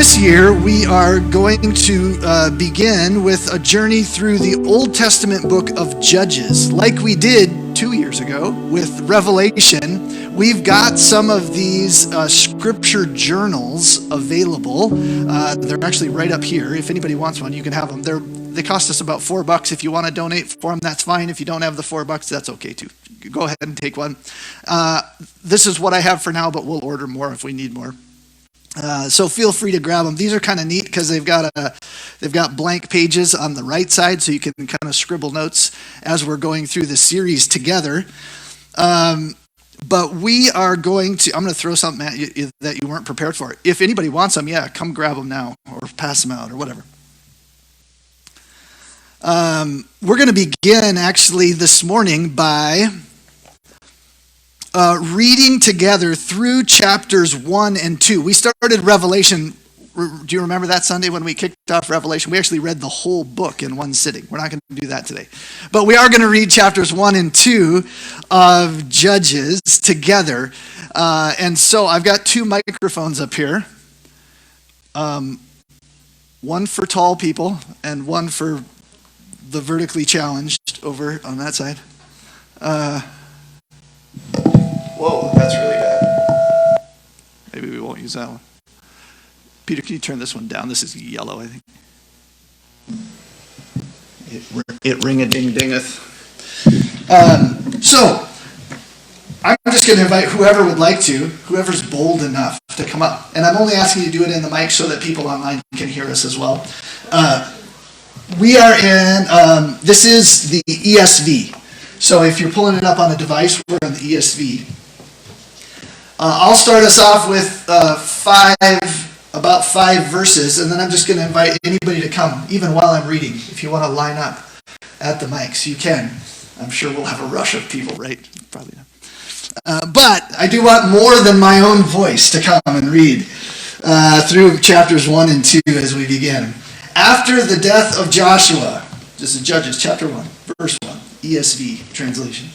this year, we are going to begin with a journey through the Old Testament book of Judges. Like we did 2 years ago with Revelation, we've got some of these scripture journals available. They're actually right up here. If anybody wants one, you can have them. They cost us about $4. If you want to donate for them, that's fine. If you don't have the $4, that's okay too. Go ahead and take one. This is what I have for now, but we'll order more if we need more. So feel free to grab them. These are kind of neat because they've got blank pages on the right side, so you can kind of scribble notes as we're going through the series together. But we are going to, I'm going to throw something at you that you weren't prepared for. If anybody wants them, yeah, come grab them now or pass them out or whatever. We're going to begin actually this morning by reading together through chapters 1 and 2. We started Revelation. Do you remember that Sunday when we kicked off Revelation? We actually read the whole book in one sitting. We're not going to do that today. But we are going to read chapters 1 and 2 of Judges together. And so I've got 2 microphones up here. One for tall people and one for the vertically challenged over on that side. Whoa, that's really bad. Maybe we won't use that one. Peter, can you turn this one down? This is yellow, I think. It ring-a-ding-dingeth. So, I'm just going to invite whoever would like to, whoever's bold enough to come up. And I'm only asking you to do it in the mic so that people online can hear us as well. We are in, this is the ESV. So if you're pulling it up on a device, we're on the ESV. I'll start us off with about 5 verses, and then I'm just going to invite anybody to come, even while I'm reading. If you want to line up at the mics, you can. I'm sure we'll have a rush of people, right? Probably not. But I do want more than my own voice to come and read through chapters 1 and 2 as we begin. After the death of Joshua, this is Judges chapter 1, verse 1, ESV translation.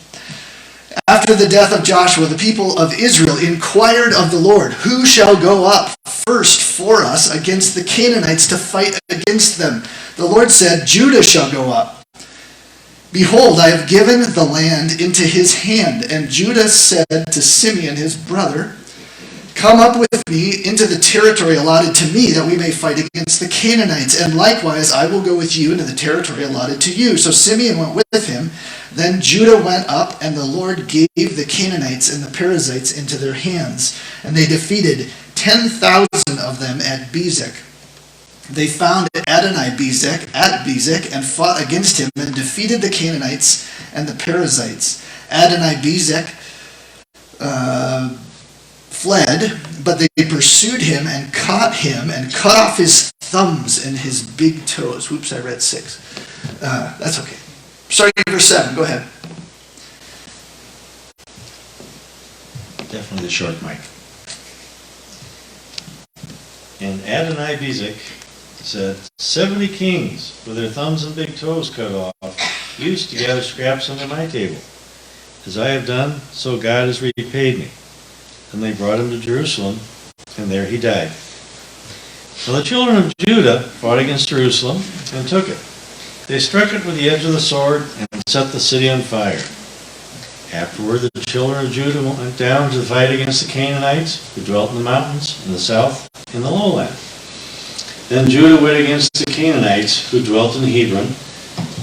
After the death of Joshua, the people of Israel inquired of the Lord, "Who shall go up first for us against the Canaanites to fight against them?" The Lord said, "Judah shall go up. Behold, I have given the land into his hand." And Judah said to Simeon, his brother, "Come up with me into the territory allotted to me, that we may fight against the Canaanites. And likewise, I will go with you into the territory allotted to you." So Simeon went with him. Then Judah went up, and the Lord gave the Canaanites and the Perizzites into their hands. And they defeated 10,000 of them at Bezek. They found Adonai-Bezek at Bezek and fought against him and defeated the Canaanites and the Perizzites. Adonai-Bezek fled, but they pursued him and caught him and cut off his thumbs and his big toes. Whoops, I read 6. That's okay. Starting at verse 7, go ahead. Definitely the short mic. And Adonai-Bezek said, 70 kings with their thumbs and big toes cut off used to gather scraps under my table. As I have done, so God has repaid me. And they brought him to Jerusalem, and there he died. Now the children of Judah fought against Jerusalem and took it. They struck it with the edge of the sword and set the city on fire. Afterward, the children of Judah went down to fight against the Canaanites, who dwelt in the mountains, in the south, in the lowland. Then Judah went against the Canaanites, who dwelt in Hebron.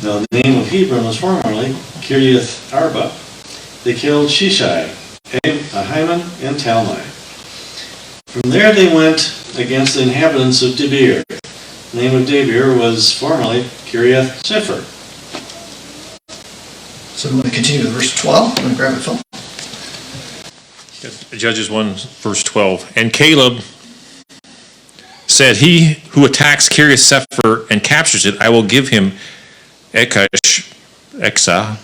Now the name of Hebron was formerly Kiriath Arba. They killed Shishai, Ahiman, and Talmai. From there they went against the inhabitants of Debir. The name of Debir was formerly Kiriath Sefer. So we want to continue to verse 12. I'm going to grab it, Phil. Judges 1, verse 12. And Caleb said, "He who attacks Kiriath Sefer and captures it, I will give him Aksa,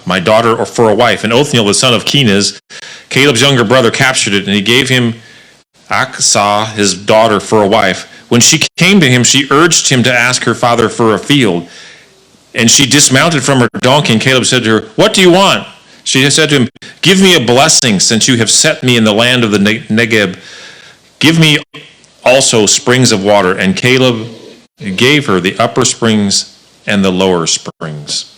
my daughter, or for a wife." And Othniel, the son of Kenaz, Caleb's younger brother, captured it, and he gave him Aksa, his daughter, for a wife. When she came to him, she urged him to ask her father for a field. And she dismounted from her donkey, and Caleb said to her, "What do you want?" She said to him, "Give me a blessing, since you have set me in the land of the Negeb. Give me also springs of water, and Caleb gave her the upper springs and the lower springs.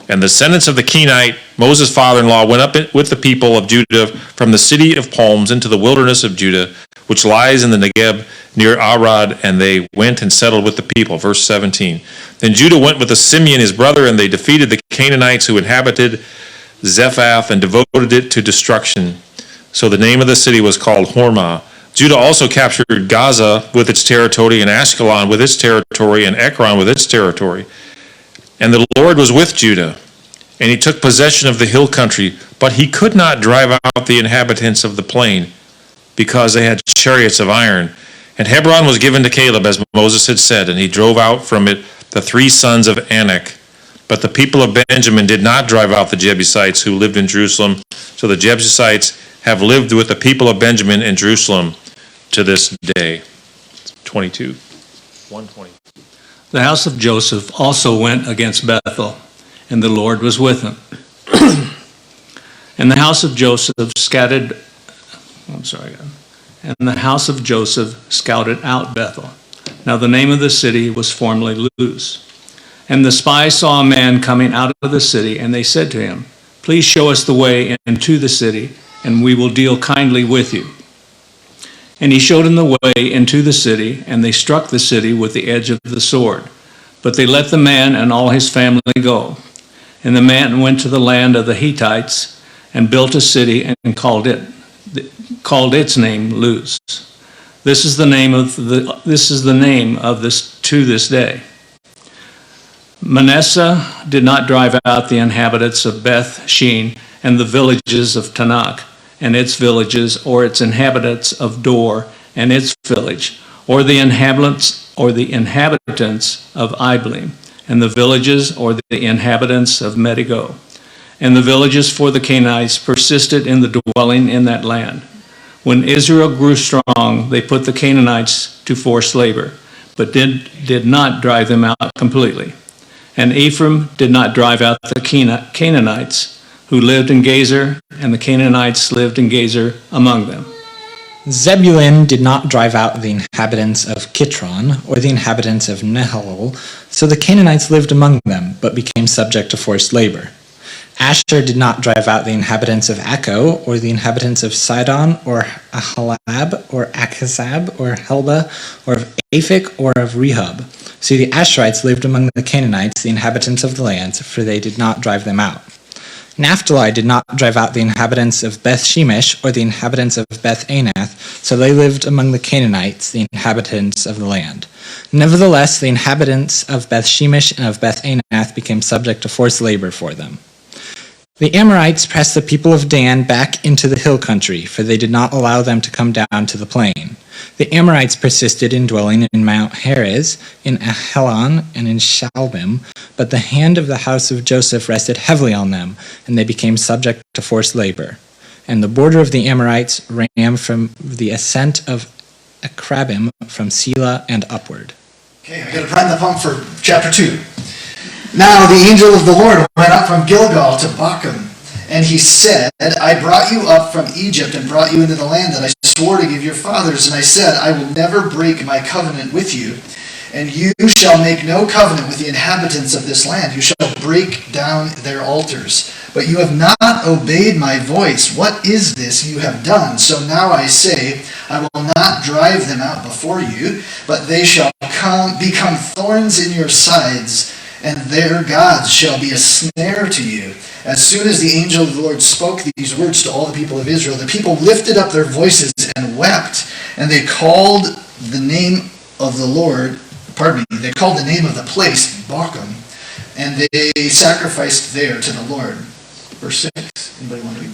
And the descendants of the Kenite, Moses' father-in-law, went up with the people of Judah from the city of palms into the wilderness of Judah, which lies in the Negeb near Arad, and they went and settled with the people. Verse 17. Then Judah went with Simeon his brother, and they defeated the Canaanites who inhabited Zephath and devoted it to destruction. So the name of the city was called Hormah. Judah also captured Gaza with its territory, and Ashkelon with its territory, and Ekron with its territory. And the Lord was with Judah, and he took possession of the hill country, but he could not drive out the inhabitants of the plain, because they had chariots of iron. And Hebron was given to Caleb, as Moses had said, and he drove out from it the 3 sons of Anak. But the people of Benjamin did not drive out the Jebusites who lived in Jerusalem. So the Jebusites have lived with the people of Benjamin in Jerusalem to this day. 22. 120. The house of Joseph also went against Bethel, and the Lord was with him. And the house of Joseph scouted out Bethel. Now the name of the city was formerly Luz. And the spies saw a man coming out of the city, and they said to him, "Please show us the way into the city, and we will deal kindly with you." And he showed them the way into the city, and they struck the city with the edge of the sword. But they let the man and all his family go. And the man went to the land of the Hittites and built a city and called its name Luz. This is the name of this to this day. Manasseh did not drive out the inhabitants of Beth Shean and the villages of Tanakh and its villages, or its inhabitants of Dor and its village, or the inhabitants of Iblim, and the villages or the inhabitants of Medigo. And the villages for the Canaanites persisted in the dwelling in that land. When Israel grew strong, they put the Canaanites to forced labor, but did not drive them out completely. And Ephraim did not drive out the Canaanites who lived in Gezer, and the Canaanites lived in Gezer among them. Zebulun did not drive out the inhabitants of Kitron or the inhabitants of Nehalol, so the Canaanites lived among them, but became subject to forced labor. Asher did not drive out the inhabitants of Akko, or the inhabitants of Sidon, or Ahalab, or Achazab, or Helba, or of Aphik, or of Rehob. So the Asherites lived among the Canaanites, the inhabitants of the lands, for they did not drive them out. Naphtali did not drive out the inhabitants of Beth Shemesh, or the inhabitants of Beth Anath, so they lived among the Canaanites, the inhabitants of the land. Nevertheless, the inhabitants of Beth Shemesh and of Beth Anath became subject to forced labor for them. The Amorites pressed the people of Dan back into the hill country, for they did not allow them to come down to the plain. The Amorites persisted in dwelling in Mount Heres, in Ahelon, and in Shalbim, but the hand of the house of Joseph rested heavily on them, and they became subject to forced labor. And the border of the Amorites ran from the ascent of Akrabim, from Selah and upward. Okay, I got to prime the pump for chapter 2. Now the angel of the Lord went up from Gilgal to Bochum, and he said, I brought you up from Egypt and brought you into the land that I swore to give your fathers. And I said, I will never break my covenant with you, and you shall make no covenant with the inhabitants of this land. You shall break down their altars. But you have not obeyed my voice. What is this you have done? So now I say, I will not drive them out before you, but they shall become thorns in your sides, and their gods shall be a snare to you. As soon as the angel of the Lord spoke these words to all the people of Israel, the people lifted up their voices and wept, and they called the name of the Lord, they called the name of the place Bochum, and they sacrificed there to the Lord. Verse 6, anybody want to read?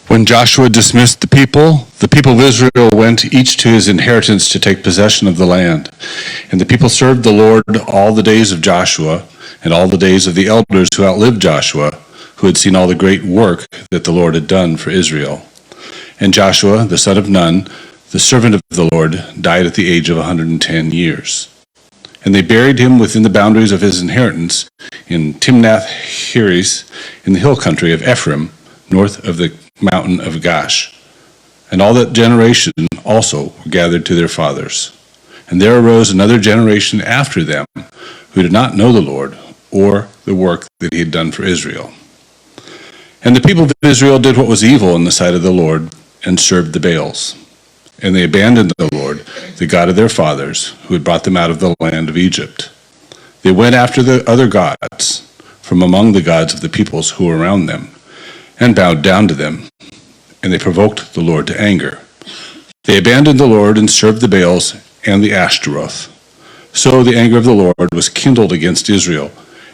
When Joshua dismissed the people of Israel went each to his inheritance to take possession of the land. And the people served the Lord all the days of Joshua and all the days of the elders who outlived Joshua, who had seen all the great work that the Lord had done for Israel. And Joshua, the son of Nun, the servant of the Lord, died at the age of 110 years. And they buried him within the boundaries of his inheritance in Timnath-Heres in the hill country of Ephraim, north of the mountain of Gash. And all that generation also were gathered to their fathers. And there arose another generation after them, who did not know the Lord, or the work that he had done for Israel. And the people of Israel did what was evil in the sight of the Lord, and served the Baals. And they abandoned the Lord, the God of their fathers, who had brought them out of the land of Egypt. They went after the other gods, from among the gods of the peoples who were around them, and bowed down to them, and they provoked the Lord to anger. They abandoned the Lord and served the Baals and the Ashtaroth. So the anger of the Lord was kindled against Israel,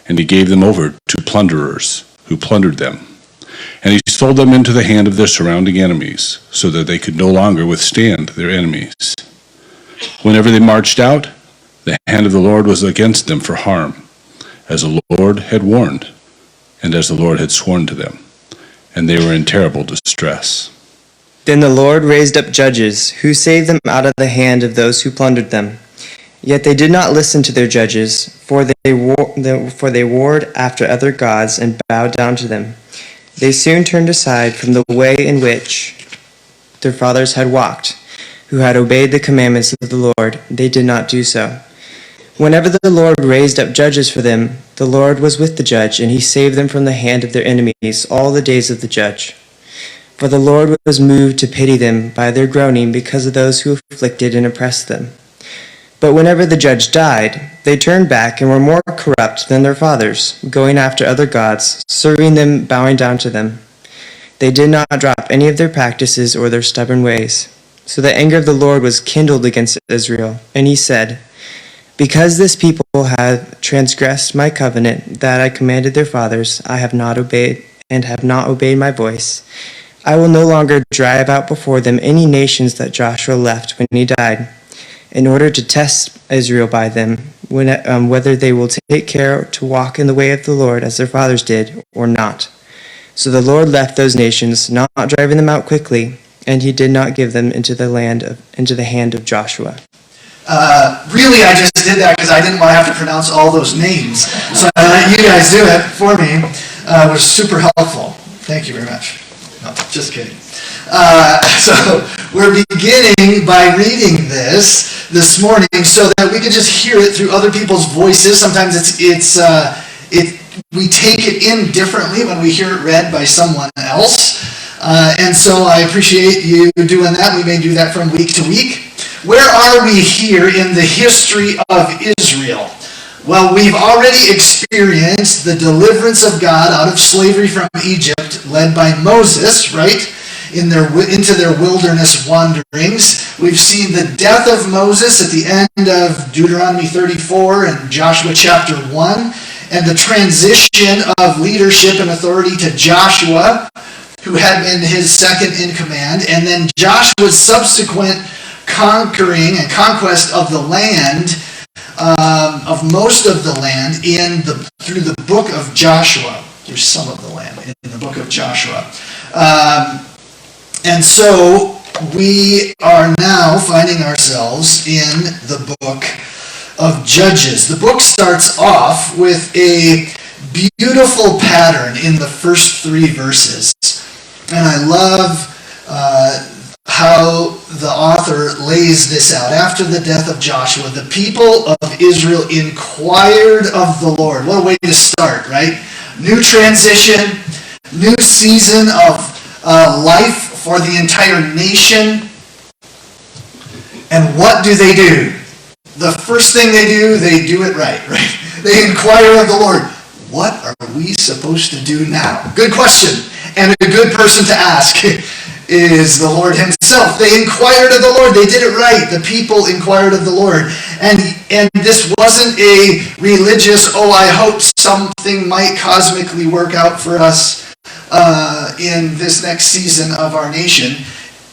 and he gave them over to plunderers, who plundered them. And he sold them into the hand of their surrounding enemies, so that they could no longer withstand their enemies. Whenever they marched out, the hand of the Lord was against them for harm, as the Lord had warned, and as the Lord had sworn to them. And they were in terrible distress. Then the Lord raised up judges, who saved them out of the hand of those who plundered them. Yet they did not listen to their judges, for they warred after other gods and bowed down to them. They soon turned aside from the way in which their fathers had walked, who had obeyed the commandments of the Lord. They did not do so. Whenever the Lord raised up judges for them, the Lord was with the judge, and he saved them from the hand of their enemies all the days of the judge. For the Lord was moved to pity them by their groaning because of those who afflicted and oppressed them. But whenever the judge died, they turned back and were more corrupt than their fathers, going after other gods, serving them, bowing down to them. They did not drop any of their practices or their stubborn ways. So the anger of the Lord was kindled against Israel, and he said, "Because this people have transgressed my covenant that I commanded their fathers, I have not obeyed my voice. I will no longer drive out before them any nations that Joshua left when he died, in order to test Israel by them, whether they will take care to walk in the way of the Lord as their fathers did, or not." So the Lord left those nations, not driving them out quickly, and he did not give them into the hand of Joshua. Really, I just did that because I didn't want to have to pronounce all those names. So I let you guys do it for me. It was super helpful. Thank you very much. No, just kidding. So we're beginning by reading this morning so that we can just hear it through other people's voices. Sometimes we take it in differently when we hear it read by someone else. And so I appreciate you doing that. We may do that from week to week. Where are we here in the history of Israel? Well, we've already experienced the deliverance of God out of slavery from Egypt, led by Moses, right? Into their wilderness wanderings. We've seen the death of Moses at the end of Deuteronomy 34 and Joshua chapter 1, and the transition of leadership and authority to Joshua, who had been his second in command, and then Joshua's subsequent conquering and conquest of the land, of most of the land through the book of Joshua. There's some of the land in the book of Joshua. And so we are now finding ourselves in the book of Judges. The book starts off with a beautiful pattern in the first 3 verses. And I love how the author lays this out. After the death of Joshua, the people of Israel inquired of the Lord. What a way to start, right? New transition, new season of life for the entire nation. And what do? The first thing they do it right? They inquire of the Lord. What are we supposed to do now? Good question. And a good person to ask is the Lord himself. They inquired of the Lord. They did it right. The people inquired of the Lord. And this wasn't a religious, I hope something might cosmically work out for us in this next season of our nation.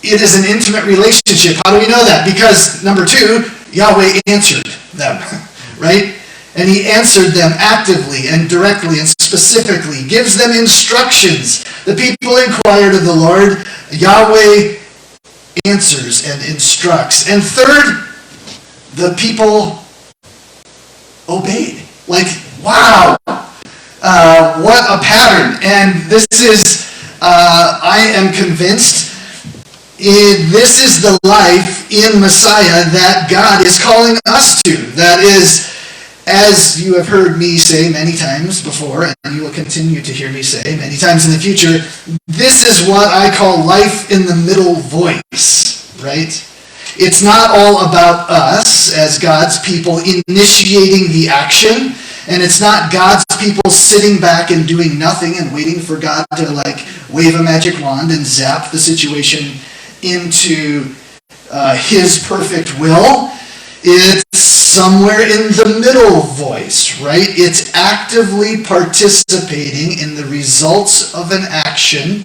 It is an intimate relationship. How do we know that? Because, number 2, Yahweh answered them, right? And he answered them actively and directly and specifically, gives them instructions. The people inquired of the Lord. Yahweh answers and instructs. And third, the people obeyed. Wow! What a pattern. And this is, I am convinced, This is the life in Messiah that God is calling us to. That is, as you have heard me say many times before, and you will continue to hear me say many times in the future, this is what I call life in the middle voice, right? It's not all about us as God's people initiating the action, and it's not God's people sitting back and doing nothing and waiting for God to wave a magic wand and zap the situation into his perfect will. It's somewhere in the middle voice, right? It's actively participating in the results of an action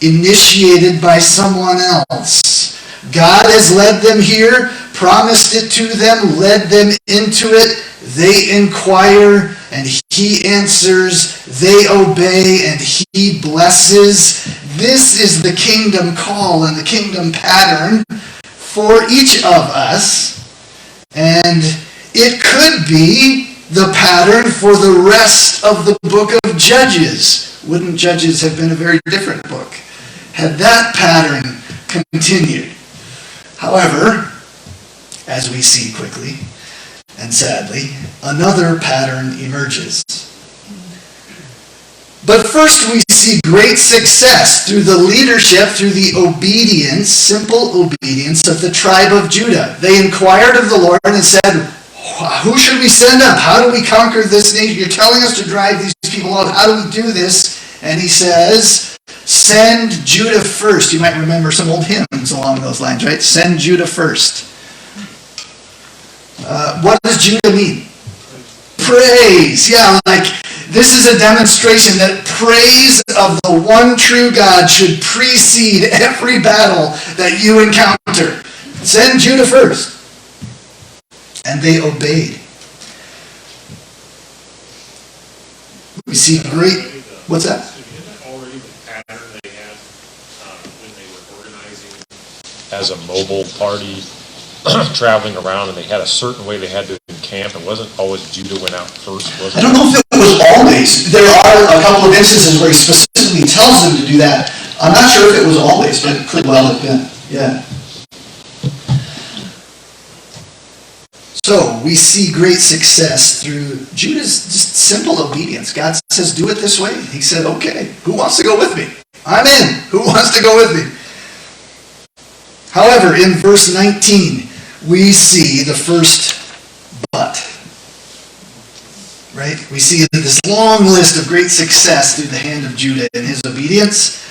initiated by someone else. God has led them here, promised it to them, led them into it. They inquire, and he answers. They obey, and he blesses. This is the kingdom call and the kingdom pattern for each of us. And it could be the pattern for the rest of the book of Judges. Wouldn't Judges have been a very different book had that pattern continued? However, as we see quickly and sadly, another pattern emerges. But first we see great success through the leadership, through the obedience, simple obedience of the tribe of Judah. They inquired of the Lord and said, who should we send up? How do we conquer this nation? You're telling us to drive these people out. How do we do this? And he says, send Judah first. You might remember some old hymns along those lines, right? Send Judah first. What does Judah mean? Praise. Yeah, this is a demonstration that praise of the one true God should precede every battle that you encounter. Send Judah first. And they obeyed. We see great... What's that? Already the pattern they had when they were organizing as a mobile party, traveling around, and they had a certain way they had to encamp. It wasn't always Judah went out first, was it? I don't know if it was always. There are a couple of instances where he specifically tells them to do that. I'm not sure if it was always, but it could well have been. Yeah. So we see great success through Judah's just simple obedience. God says, do it this way. He said, okay, who wants to go with me? I'm in. Who wants to go with me? However, in verse 19, we see the first but. Right? We see this long list of great success through the hand of Judah in his obedience.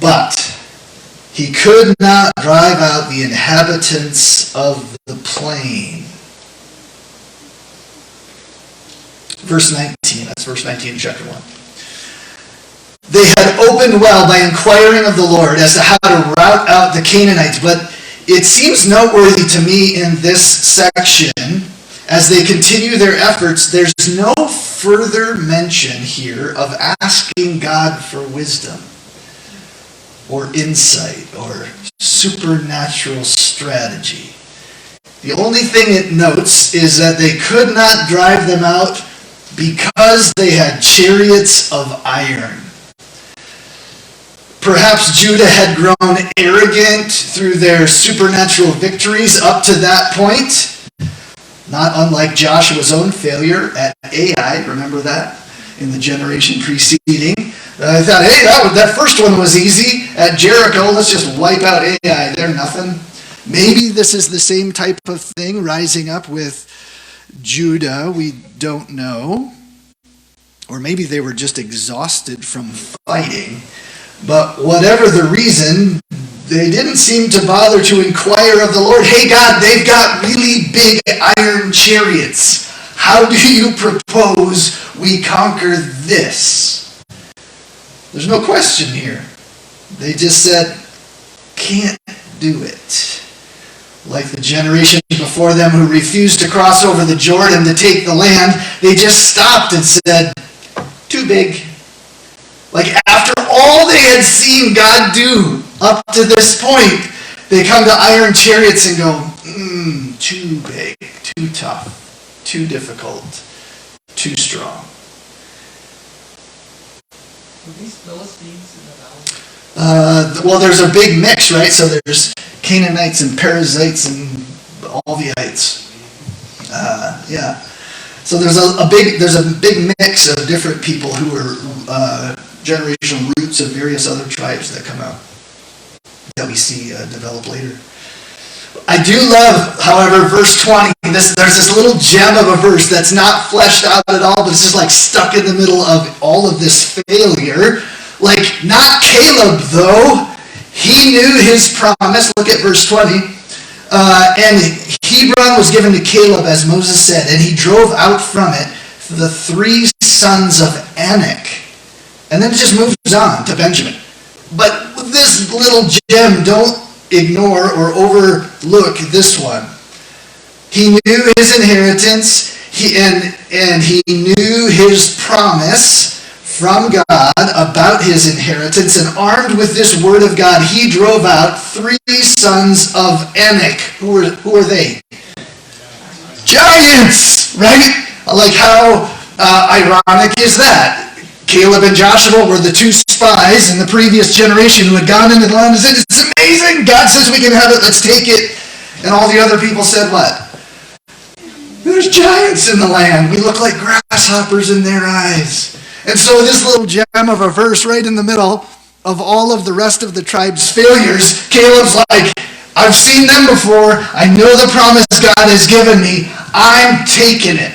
But he could not drive out the inhabitants of the plain. Verse 19, that's verse 19 of chapter 1. They had opened well by inquiring of the Lord as to how to rout out the Canaanites. But it seems noteworthy to me in this section, as they continue their efforts, there's no further mention here of asking God for wisdom or insight or supernatural strategy. The only thing it notes is that they could not drive them out because they had chariots of iron. Perhaps Judah had grown arrogant through their supernatural victories up to that point, not unlike Joshua's own failure at Ai. Remember that? In the generation preceding. I thought, hey, that first one was easy. At Jericho, let's just wipe out Ai. They're nothing. Maybe this is the same type of thing rising up with Judah. We don't know. Or maybe they were just exhausted from fighting. But whatever the reason, they didn't seem to bother to inquire of the Lord, hey God, they've got really big iron chariots. How do you propose we conquer this? There's no question here. They just said, can't do it. Like the generation before them who refused to cross over the Jordan to take the land, they just stopped and said, too big. Like after all they had seen God do up to this point, they come to iron chariots and go, too big, too tough, too difficult, too strong. Were these Philistines in the valley? Well, there's a big mix, right? So there's Canaanites and Perizzites and Alvites. Yeah. So there's a big mix of different people who are generational roots of various other tribes that come out that we see develop later. I do love, however, verse 20. There's this little gem of a verse that's not fleshed out at all, but it's just like stuck in the middle of all of this failure. Like, not Caleb, though. He knew his promise. Look at verse 20. And Hebron was given to Caleb, as Moses said, and he drove out from it the 3 sons of Anak. And then it just moves on to Benjamin. But this little gem, don't ignore or overlook this one. He knew his inheritance, and he knew his promise from God about his inheritance, and armed with this word of God, he drove out 3 sons of Anak. Who are they? Giants, right? Like, how ironic is that? Caleb and Joshua were the 2 spies in the previous generation who had gone into the land and said, it's amazing, God says we can have it, let's take it. And all the other people said what? There's giants in the land. We look like grasshoppers in their eyes. And so this little gem of a verse right in the middle of all of the rest of the tribe's failures, Caleb's like, I've seen them before. I know the promise God has given me. I'm taking it.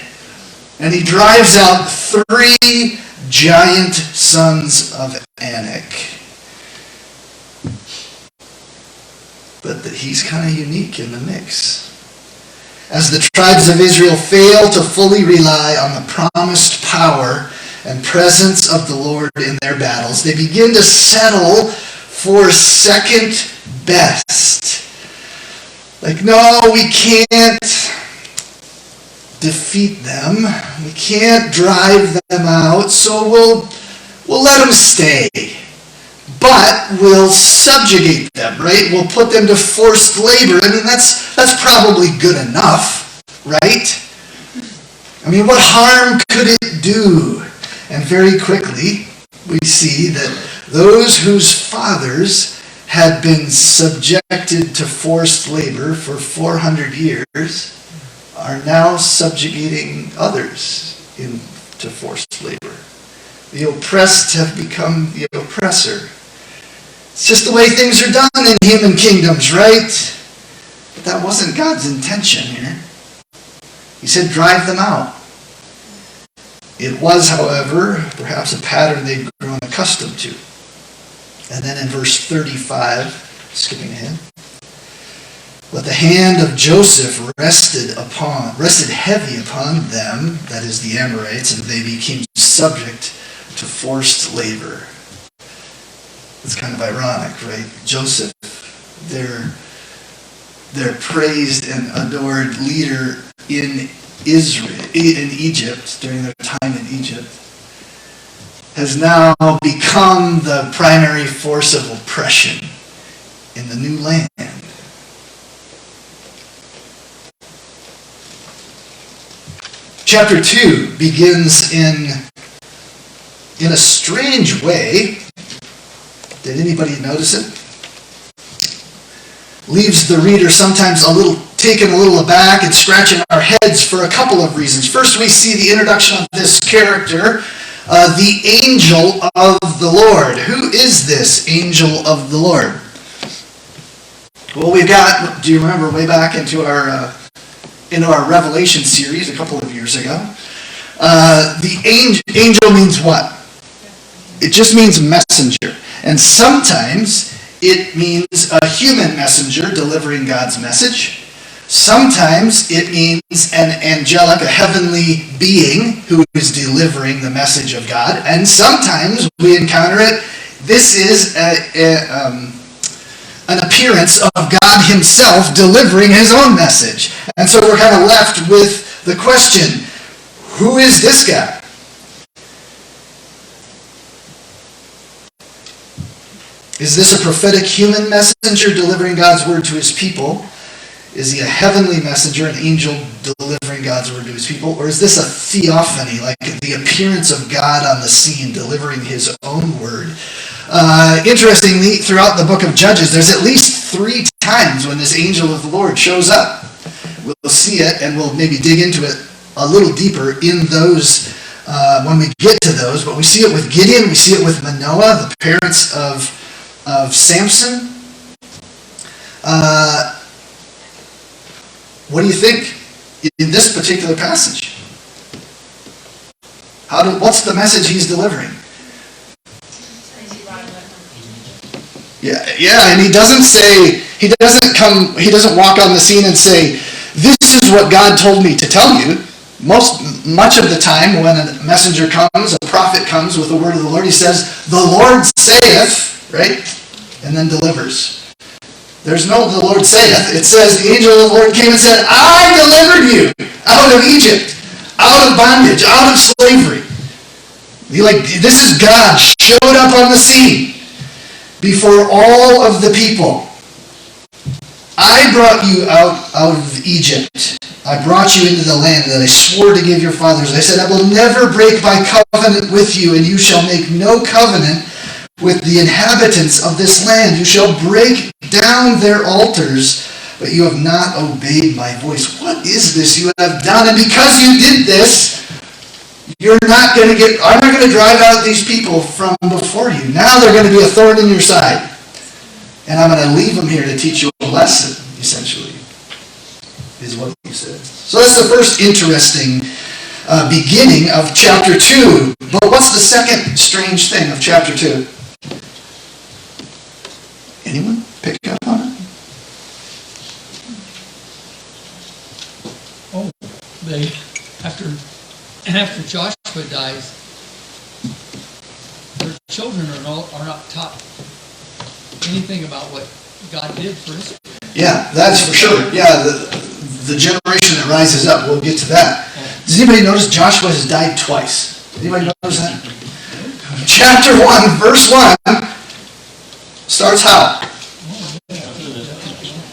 And he drives out 3 giant sons of Anak. But he's kind of unique in the mix. As the tribes of Israel fail to fully rely on the promised power and presence of the Lord in their battles, they begin to settle for second best. Like, no, we can't defeat them. We can't drive them out, so we'll let them stay. But we'll subjugate them, right? We'll put them to forced labor. I mean, that's probably good enough, right? I mean, what harm could it do? And very quickly, we see that those whose fathers had been subjected to forced labor for 400 years are now subjugating others into forced labor. The oppressed have become the oppressor. It's just the way things are done in human kingdoms, right? But that wasn't God's intention here. He said, drive them out. It was, however, perhaps a pattern they'd grown accustomed to. And then in verse 35, skipping ahead, but the hand of Joseph rested heavy upon them, that is the Amorites, and they became subject to forced labor. It's kind of ironic, right? Joseph, their praised and adored leader in Egypt, during their time in Egypt, has now become the primary force of oppression in the new land. Chapter 2 begins in a strange way. Did anybody notice it? Leaves the reader sometimes taken a little aback and scratching our heads for a couple of reasons. First, we see the introduction of this character, the angel of the Lord. Who is this angel of the Lord? Well, we've got, do you remember way back into our Revelation series a couple of years ago? The angel means what? It just means messenger. And sometimes it means a human messenger delivering God's message. Sometimes it means an angelic, a heavenly being who is delivering the message of God. And sometimes we encounter it. This is an appearance of God himself delivering his own message. And so we're kind of left with the question, who is this guy? Is this a prophetic human messenger delivering God's word to his people? Is he a heavenly messenger, an angel delivering God's word to his people? Or is this a theophany, like the appearance of God on the scene, delivering his own word? Interestingly, throughout the book of Judges, there's at least 3 times when this angel of the Lord shows up. We'll see it, and we'll maybe dig into it a little deeper in those when we get to those. But we see it with Gideon, we see it with Manoah, the parents of Samson. What do you think in this particular passage? What's the message he's delivering? Yeah, and he doesn't walk on the scene and say, "This is what God told me to tell you." Much of the time when a messenger comes, a prophet comes with the word of the Lord, he says, "The Lord saith," right? And then delivers. There's no "the Lord saith." It says the angel of the Lord came and said, "I delivered you out of Egypt, out of bondage, out of slavery." This is God showed up on the scene before all of the people. "I brought you out of Egypt. I brought you into the land that I swore to give your fathers. I said, I will never break my covenant with you, and you shall make no covenant with the inhabitants of this land. You shall break down their altars, but you have not obeyed my voice." What is this you have done? And because you did this, I'm not going to drive out these people from before you. Now they're going to be a thorn in your side. And I'm going to leave them here to teach you a lesson, essentially, is what he said. So that's the first interesting beginning of chapter 2. But what's the second strange thing of chapter 2? Anyone pick up on it? Oh, after Joshua dies, their children are not taught anything about what God did for Israel. Yeah, that's for sure. Yeah, the generation that rises up, we'll get to that. Does anybody notice Joshua has died twice? Anybody notice that? Chapter 1, verse 1 starts how?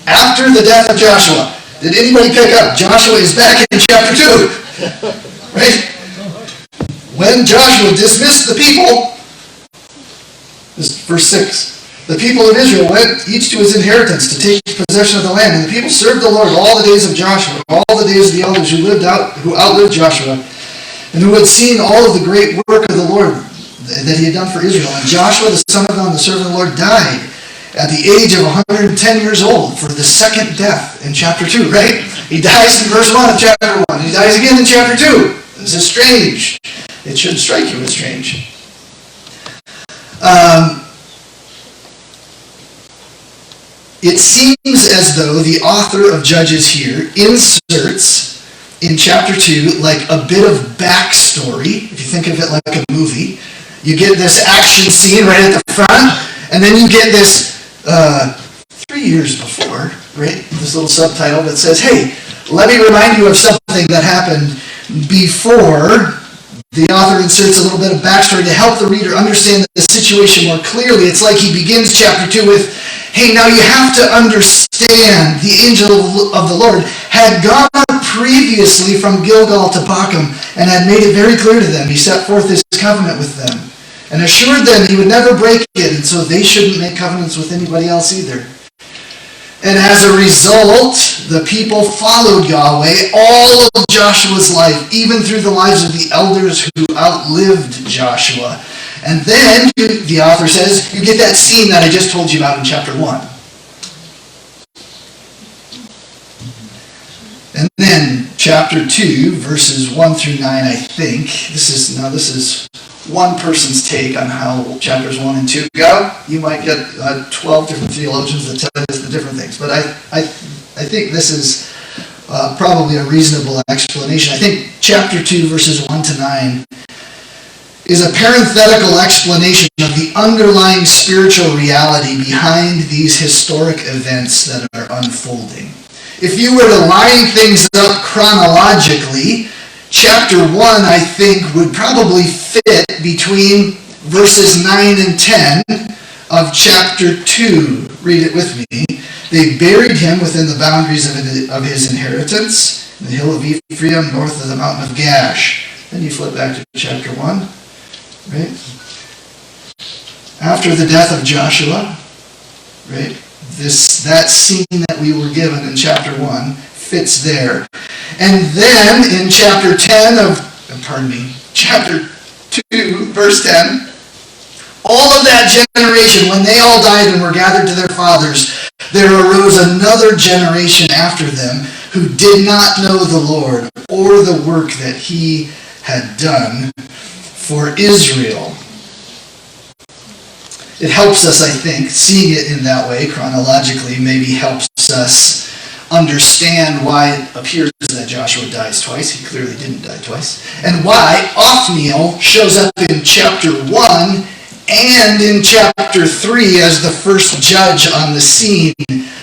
After the death of Joshua. Did anybody pick up? Joshua is back in chapter 2. Right? When Joshua dismissed the people, this is verse 6. The people of Israel went each to his inheritance to take possession of the land, and the people served the Lord all the days of Joshua, all the days of the elders who outlived Joshua, and who had seen all of the great work of the Lord that he had done for Israel. And Joshua, the son of Nun, the servant of the Lord, died at the age of 110 years old for the second death in chapter 2, right? He dies in verse 1 of chapter 1. He dies again in chapter 2. This is strange. It should strike you as strange. It seems as though the author of Judges here inserts in chapter 2 like a bit of backstory. If you think of it like a movie, you get this action scene right at the front, and then you get this 3 years before, right? This little subtitle that says, "Hey, let me remind you of something that happened before." The author inserts a little bit of backstory to help the reader understand the situation more clearly. It's like he begins chapter 2 with, "Hey, now you have to understand the angel of the Lord had gone up previously from Gilgal to Bochum and had made it very clear to them. He set forth his covenant with them and assured them he would never break it, and so they shouldn't make covenants with anybody else either. And as a result, the people followed Yahweh all of Joshua's life, even through the lives of the elders who outlived Joshua." And then, the author says, you get that scene that I just told you about in chapter 1. And then, chapter 2, verses 1 through 9, I think. This is one person's take on how chapters 1 and 2 go. You might get 12 different theologians that tell us the different things. But I think this is probably a reasonable explanation. I think chapter 2, verses 1 to 9, is a parenthetical explanation of the underlying spiritual reality behind these historic events that are unfolding. If you were to line things up chronologically, chapter 1, I think, would probably fit between verses 9 and 10 of chapter 2. Read it with me. "They buried him within the boundaries of his inheritance, in the hill of Ephraim, north of the mountain of Gash." Then you flip back to chapter 1. Right? after the death of Joshua, right? That scene that we were given in chapter 1 fits there. And then in chapter 2, verse 10, all of that generation, when they all died and were gathered to their fathers, there arose another generation after them who did not know the Lord or the work that he had done for Israel. It helps us, I think, seeing it in that way, chronologically, maybe helps us understand why it appears that Joshua dies twice. He clearly didn't die twice. And why Othniel shows up in chapter 1 and in chapter 3 as the first judge on the scene.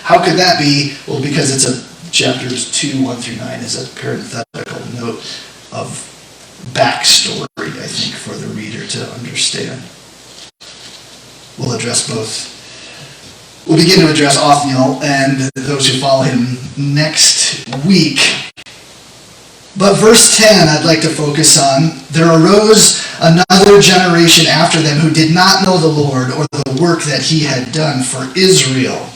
How could that be? Well, because chapters 2, 1 through 9 is a parenthetical note of backstory, I think, for the reader to understand. We'll address both. We'll begin to address Othniel and those who follow him next week. But verse 10 I'd like to focus on. There arose another generation after them who did not know the Lord or the work that he had done for Israel.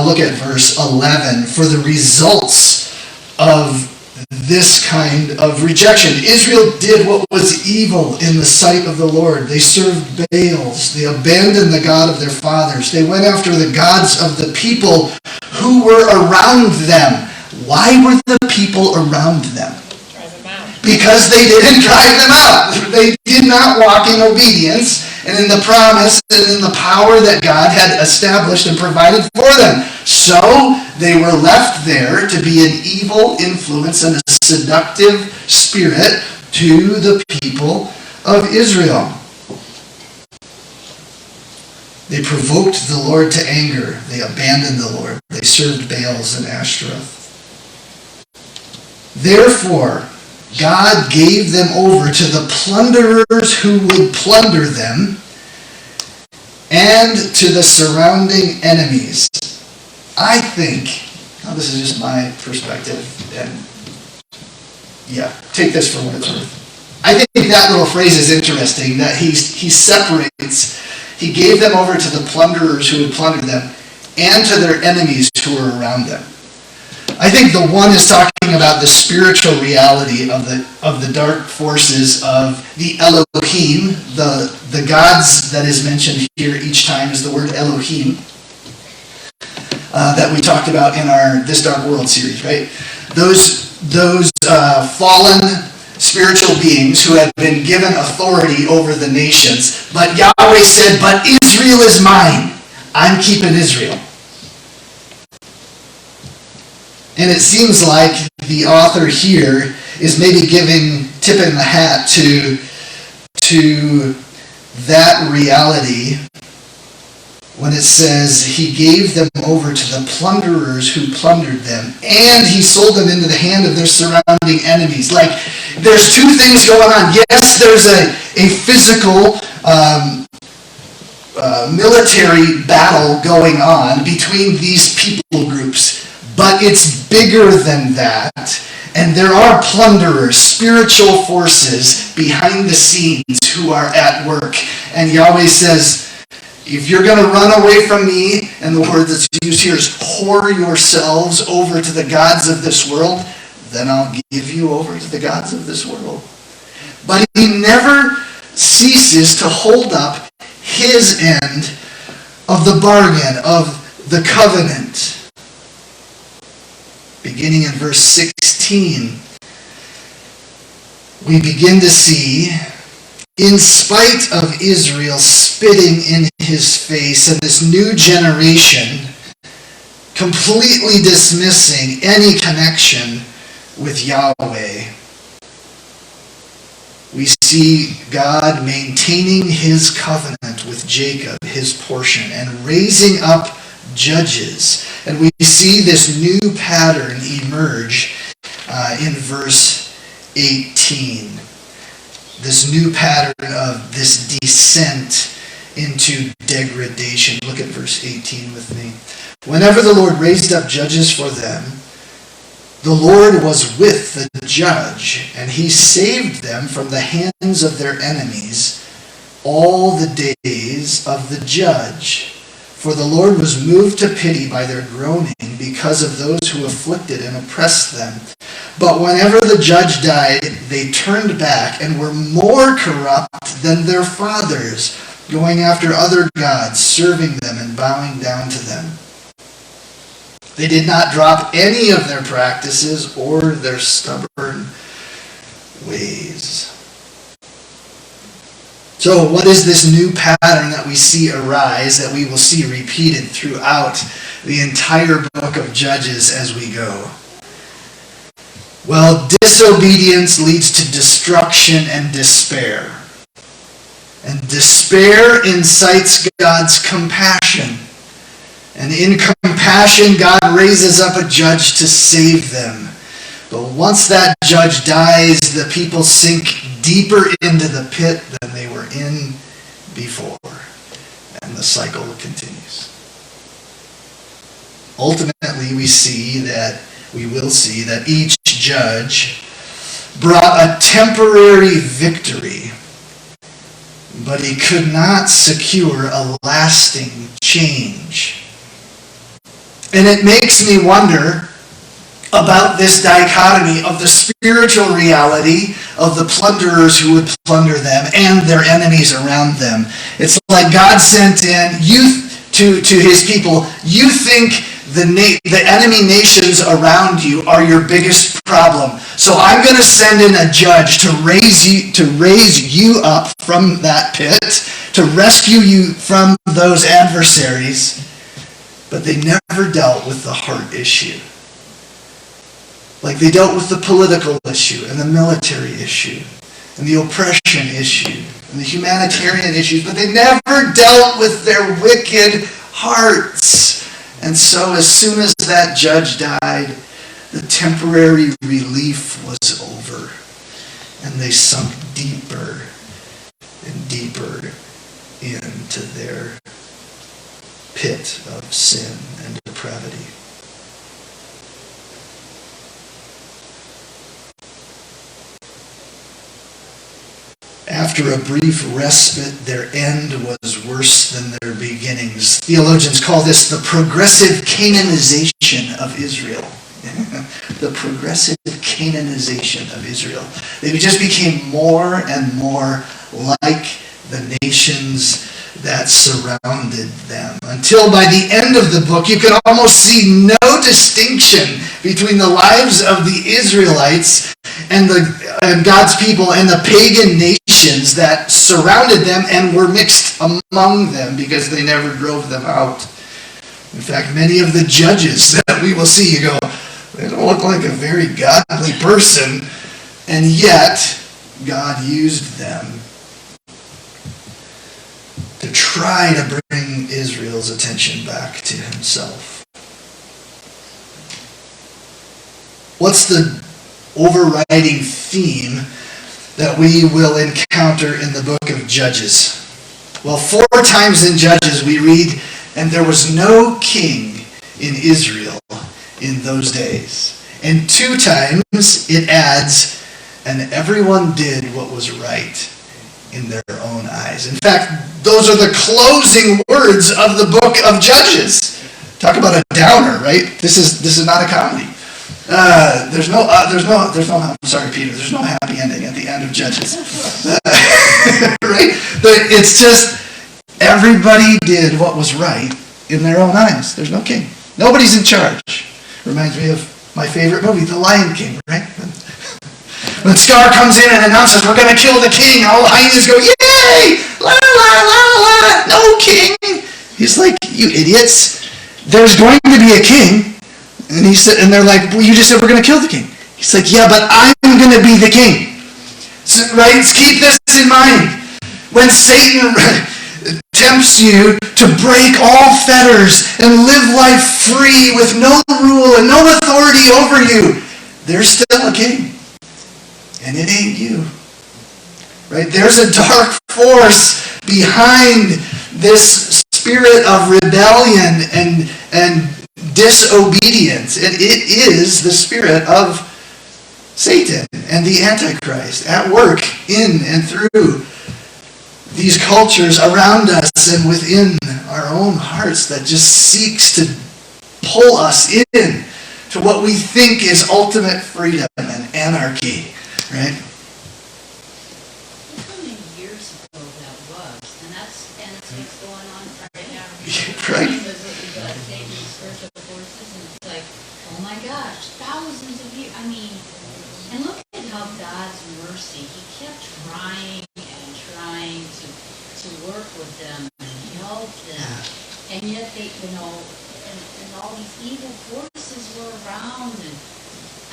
Look at verse 11. For the results of this kind of rejection, Israel did what was evil in the sight of the Lord. They served Baals. They abandoned the God of their fathers. They went after the gods of the people who were around them. Why were the people around them? Because they didn't drive them out. They did not walk in obedience and in the promise and in the power that God had established and provided for them. So they were left there to be an evil influence and a seductive spirit to the people of Israel. They provoked the Lord to anger. They abandoned the Lord. They served Baals and Ashtoreth. Therefore, God gave them over to the plunderers who would plunder them and to the surrounding enemies. I think, now this is just my perspective, and take this for what it's worth. I think that little phrase is interesting, that he separates, he gave them over to the plunderers who would plunder them and to their enemies who were around them. I think the one is talking about the spiritual reality of the dark forces of the Elohim, the gods that is mentioned here each time is the word Elohim, that we talked about in our This Dark World series, right? Those fallen spiritual beings who had been given authority over the nations, but Yahweh said, "But Israel is mine. I'm keeping Israel." And it seems like the author here is maybe tipping the hat to that reality when it says he gave them over to the plunderers who plundered them, and he sold them into the hand of their surrounding enemies. Like, there's two things going on. Yes, there's a physical military battle going on between these people groups, but it's bigger than that, and there are plunderers, spiritual forces behind the scenes who are at work. And Yahweh says, if you're going to run away from me, and the word that's used here is whore yourselves over to the gods of this world, then I'll give you over to the gods of this world. But he never ceases to hold up his end of the bargain, of the covenant. Beginning in verse 16, we begin to see, in spite of Israel spitting in his face and this new generation completely dismissing any connection with Yahweh, we see God maintaining his covenant with Jacob, his portion, and raising up judges. And we see this new pattern emerge in verse 18. This new pattern of this descent into degradation. Look at verse 18 with me. Whenever the Lord raised up judges for them, the Lord was with the judge, and he saved them from the hands of their enemies all the days of the judge. For the Lord was moved to pity by their groaning because of those who afflicted and oppressed them. But whenever the judge died, they turned back and were more corrupt than their fathers, going after other gods, serving them and bowing down to them. They did not drop any of their practices or their stubborn ways. So what is this new pattern that we see arise, that we will see repeated throughout the entire book of Judges as we go? Well, disobedience leads to destruction and despair. And despair incites God's compassion. And in compassion, God raises up a judge to save them. But once that judge dies, the people sink deeper into the pit than they were in before. And the cycle continues. Ultimately, we will see that each judge brought a temporary victory, but he could not secure a lasting change. And it makes me wonder about this dichotomy of the spiritual reality of the plunderers who would plunder them and their enemies around them. It's like God sent in youth to his people. You think the enemy nations around you are your biggest problem. So I'm going to send in a judge to raise you up from that pit, to rescue you from those adversaries. But they never dealt with the heart issue. Like they dealt with the political issue and the military issue and the oppression issue and the humanitarian issues, but they never dealt with their wicked hearts. And so as soon as that judge died, the temporary relief was over, and they sunk deeper and deeper into their pit of sin and depravity. After a brief respite, their end was worse than their beginnings. Theologians call this the progressive Canaanization of Israel. The progressive Canaanization of Israel. They just became more and more like the nations that surrounded them. Until by the end of the book, you can almost see no distinction between the lives of the Israelites and God's people and the pagan nations that surrounded them and were mixed among them because they never drove them out. In fact, many of the judges that we will see, you go, they don't look like a very godly person, and yet God used them to try to bring Israel's attention back to himself. What's the overriding theme that we will encounter in the book of Judges? Well, 4 times in Judges we read, and there was no king in Israel in those days. And 2 times it adds, and everyone did what was right in their own eyes. In fact, those are the closing words of the book of Judges. Talk about a downer, right? This is not a comedy. There's no I'm sorry, Peter, there's no happy ending at the end of Judges. Right? But it's just everybody did what was right in their own eyes. There's no king. Nobody's in charge. Reminds me of my favorite movie, The Lion King, right? When Scar comes in and announces, we're going to kill the king, all the hyenas go, yay! La, la, la, la, no king! He's like, you idiots. There's going to be a king. And he said, and they're like, well, you just said we're going to kill the king. He's like, yeah, but I'm going to be the king. So, right? Keep this in mind. When Satan tempts you to break all fetters and live life free with no rule and no authority over you, there's still a king. And it ain't you. Right? There's a dark force behind this spirit of rebellion and disobedience. And it is the spirit of Satan and the Antichrist at work in and through these cultures around us and within our own hearts that just seeks to pull us in to what we think is ultimate freedom and anarchy, right? How many years ago that was, and that's what's going on right now. Right. Satan's spiritual forces, and it's like, oh my gosh, thousands of years. I mean, and look at how God's mercy, He kept trying and trying to work with them and help them, and yet they, and all these evil forces were around, and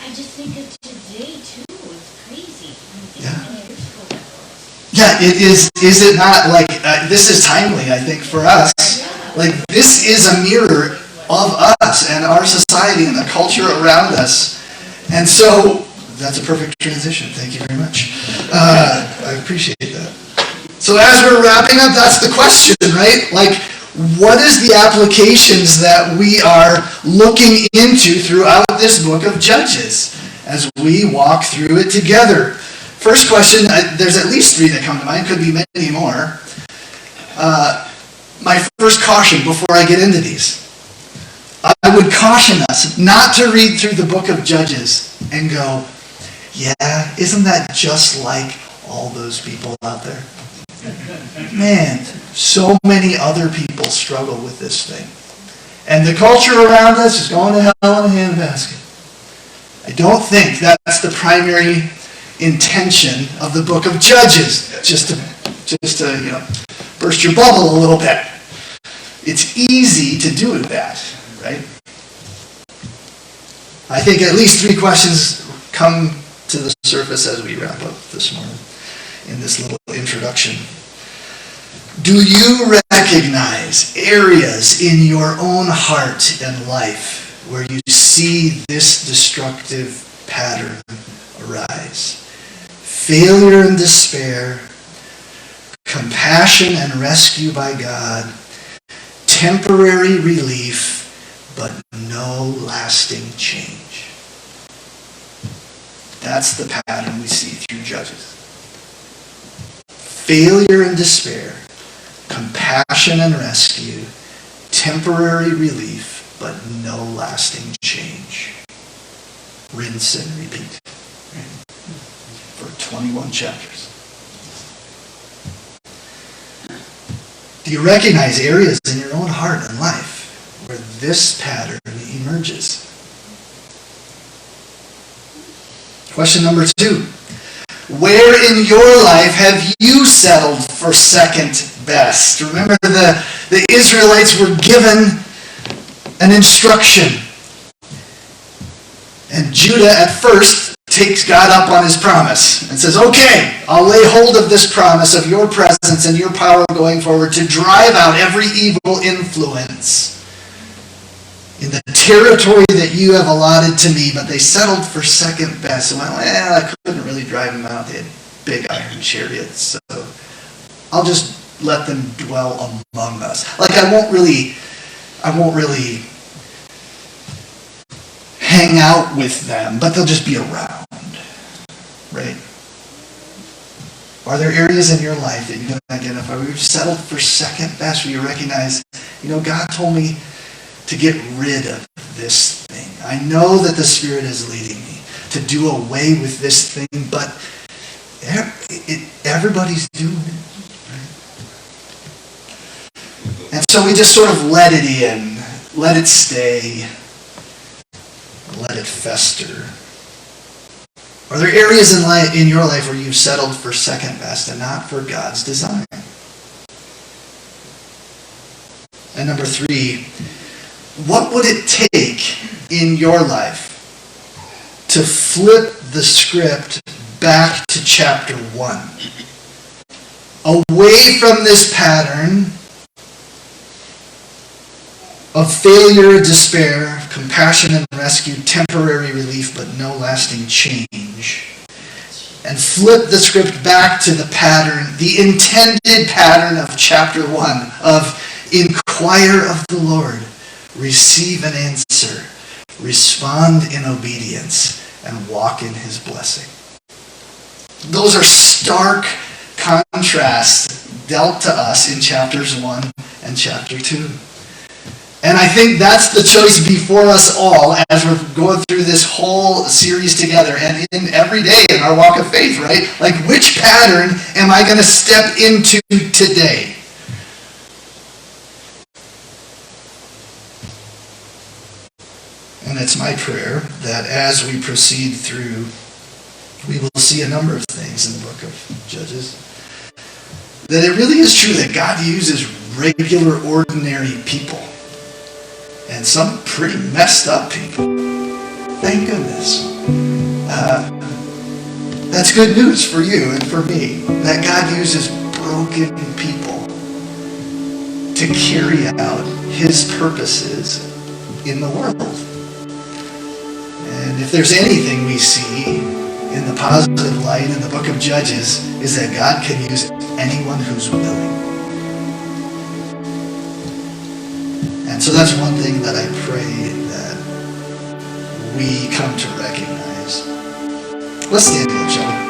I just think of today too. It's crazy. I mean, think how many years ago that was. Yeah, it is. Is it not? Like, this is timely, I think, for us. Like, this is a mirror of us and our society and the culture around us. And so, that's a perfect transition. Thank you very much. I appreciate that. So as we're wrapping up, that's the question, right? Like, what is the applications that we are looking into throughout this book of Judges as we walk through it together? First question, there's at least 3 that come to mind, could be many more. My first caution before I get into these. I would caution us not to read through the book of Judges and go, yeah, isn't that just like all those people out there? Man, so many other people struggle with this thing. And the culture around us is going to hell in a handbasket. I don't think that's the primary intention of the book of Judges, just to burst your bubble a little bit. It's easy to do that, right? I think at least 3 questions come to the surface as we wrap up this morning in this little introduction. Do you recognize areas in your own heart and life where you see this destructive pattern arise? Failure and despair, compassion and rescue by God, temporary relief, but no lasting change. That's the pattern we see through Judges. Failure and despair, compassion and rescue, temporary relief, but no lasting change. Rinse and repeat. Right? For 21 chapters. Do you recognize areas in your own heart and life where this pattern emerges? Question number 2. Where in your life have you settled for second best? Remember, the Israelites were given an instruction. And Judah at first takes God up on his promise and says, okay, I'll lay hold of this promise of your presence and your power going forward to drive out every evil influence in the territory that you have allotted to me. But they settled for second best and went, well, I couldn't really drive them out. They had big iron chariots, so I'll just let them dwell among us. Like, I won't really hang out with them, but they'll just be around, right? Are there areas in your life that you can identify where you've settled for second best, where you recognize, God told me to get rid of this thing. I know that the Spirit is leading me to do away with this thing, but everybody's doing it. Right? And so we just sort of let it in, let it stay, let it fester. Are there areas in your life where you've settled for second best and not for God's design? And number 3, what would it take in your life to flip the script back to chapter 1? Away from this pattern of failure, despair, compassion and rescue, temporary relief, but no lasting change. And flip the script back to the pattern, the intended pattern of chapter 1 of inquire of the Lord, receive an answer, respond in obedience, and walk in his blessing. Those are stark contrasts dealt to us in chapters 1 and chapter 2. And I think that's the choice before us all as we're going through this whole series together and in every day in our walk of faith, right? Like, which pattern am I going to step into today? And it's my prayer that as we proceed through, we will see a number of things in the book of Judges. That it really is true that God uses regular, ordinary people. And some pretty messed up people. Thank goodness. That's good news for you and for me. That God uses broken people to carry out His purposes in the world. And if there's anything we see in the positive light in the book of Judges, is that God can use anyone who's willing. And so that's one thing that I pray that we come to recognize. Let's stand up, shall we?